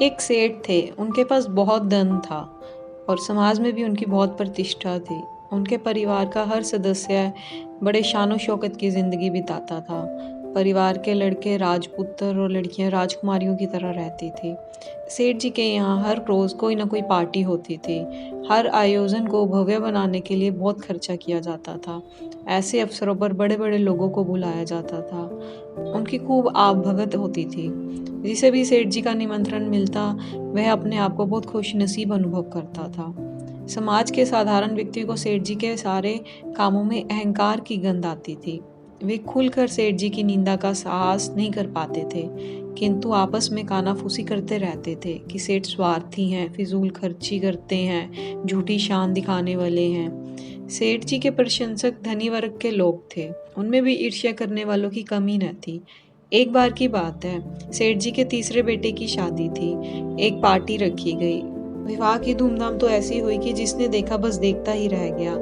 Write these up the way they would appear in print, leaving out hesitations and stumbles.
एक सेठ थे, उनके पास बहुत धन था और समाज में भी उनकी बहुत प्रतिष्ठा थी। उनके परिवार का हर सदस्य बड़े शानो शौकत की ज़िंदगी बिताता था। परिवार के लड़के राजपुत्र और लड़कियां राजकुमारियों की तरह रहती थी। सेठ जी के यहाँ हर रोज़ कोई ना कोई पार्टी होती थी। हर आयोजन को भव्य बनाने के लिए बहुत खर्चा किया जाता था। ऐसे अवसरों पर बड़े बड़े लोगों को बुलाया जाता था। उनकी खूब आवभगत होती थी। जिसे भी सेठ जी का निमंत्रण मिलता, वह अपने आप को बहुत खुशनसीब अनुभव करता था। समाज के साधारण व्यक्ति को सेठ जी के सारे कामों में अहंकार की गंध आती थी। वे खुलकर सेठ जी की निंदा का साहस नहीं कर पाते थे, किंतु आपस में कानाफूसी करते रहते थे कि सेठ स्वार्थी हैं, फिजूल खर्ची करते हैं, झूठी शान दिखाने वाले हैं। सेठ जी के प्रशंसक धनी वर्ग के लोग थे, उनमें भी ईर्ष्या करने वालों की कमी न थी। एक बार की बात है, सेठ जी के तीसरे बेटे की शादी थी। एक पार्टी रखी गई। विवाह की धूमधाम तो ऐसी हुई कि जिसने देखा बस देखता ही रह गया।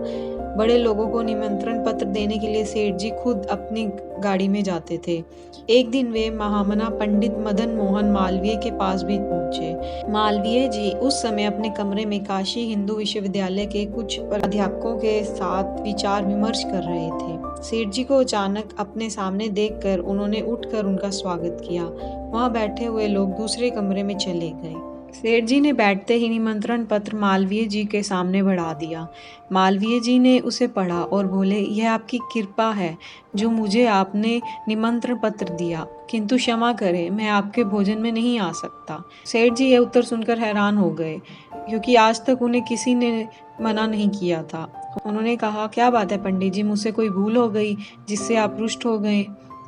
बड़े लोगों को निमंत्रण पत्र देने के लिए सेठ जी खुद अपनी गाड़ी में जाते थे। एक दिन वे महामना पंडित मदन मोहन मालवीय के पास भी पहुंचे। मालवीय जी उस समय अपने कमरे में काशी हिंदू विश्वविद्यालय के कुछ अध्यापकों के साथ विचार विमर्श कर रहे थे। सेठ जी को अचानक अपने सामने देखकर उन्होंने उठकर उनका स्वागत किया। वहां बैठे हुए लोग दूसरे कमरे में चले गए। सेठ जी ने बैठते ही निमंत्रण पत्र मालवीय जी के सामने बढ़ा दिया। मालवीय जी ने उसे पढ़ा और बोले, यह आपकी कृपा है जो मुझे आपने निमंत्रण पत्र दिया, किंतु क्षमा करें, मैं आपके भोजन में नहीं आ सकता। सेठ जी यह उत्तर सुनकर हैरान हो गए, क्योंकि आज तक उन्हें किसी ने मना नहीं किया था। उन्होंने कहा, क्या बात है पंडित जी, मुझसे कोई भूल हो गई जिससे आप रुष्ट हो गए?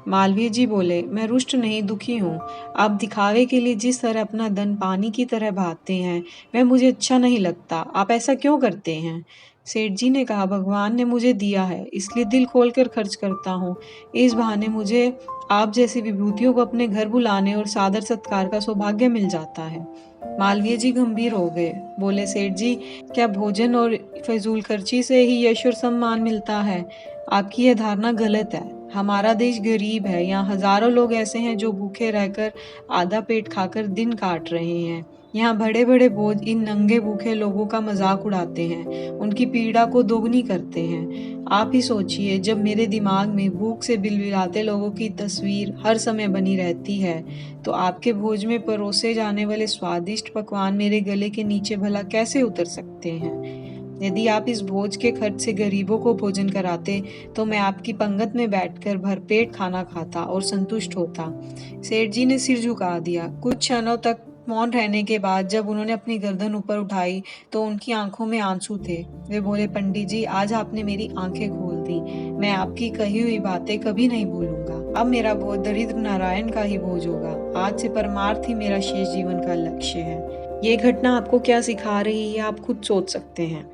मालवीय जी बोले, मैं रुष्ट नहीं, दुखी हूँ। आप दिखावे के लिए जिस तरह अपना धन पानी की तरह बहाते हैं, वह मुझे अच्छा नहीं लगता। आप ऐसा क्यों करते हैं? सेठ जी ने कहा, भगवान ने मुझे दिया है, इसलिए दिल खोलकर खर्च करता हूँ। इस बहाने मुझे आप जैसी विभूतियों को अपने घर बुलाने और सादर सत्कार का सौभाग्य मिल जाता है। मालवीय जी गंभीर हो गए, बोले, सेठ जी, क्या भोजन और फजूल खर्ची से ही यश और सम्मान मिलता है? आपकी यह धारणा गलत है। हमारा देश गरीब है, यहाँ हजारों लोग ऐसे हैं जो भूखे रहकर आधा पेट खाकर दिन काट रहे हैं। यहाँ बड़े बड़े बोझ इन नंगे भूखे लोगों का मजाक उड़ाते हैं, उनकी पीड़ा को दोगुनी करते हैं। आप ही सोचिए, जब मेरे दिमाग में भूख से बिलबिलाते लोगों की तस्वीर हर समय बनी रहती है, तो आपके भोज में परोसे जाने वाले स्वादिष्ट पकवान मेरे गले के नीचे भला कैसे उतर सकते हैं? यदि आप इस भोज के खर्च से गरीबों को भोजन कराते, तो मैं आपकी पंगत में बैठकर भरपेट खाना खाता और संतुष्ट होता। सेठ जी ने सिर झुका दिया। कुछ क्षणों तक मौन रहने के बाद जब उन्होंने अपनी गर्दन ऊपर उठाई, तो उनकी आंखों में आंसू थे। वे बोले, पंडित जी, आज आपने मेरी आंखें खोल दी। मैं आपकी कही हुई बातें कभी नहीं भूलूंगा। अब मेरा भोज दरिद्र नारायण का ही भोज होगा। आज से परमार्थ ही मेरा शेष जीवन का लक्ष्य है। ये घटना आपको क्या सिखा रही है, आप खुद सोच सकते हैं।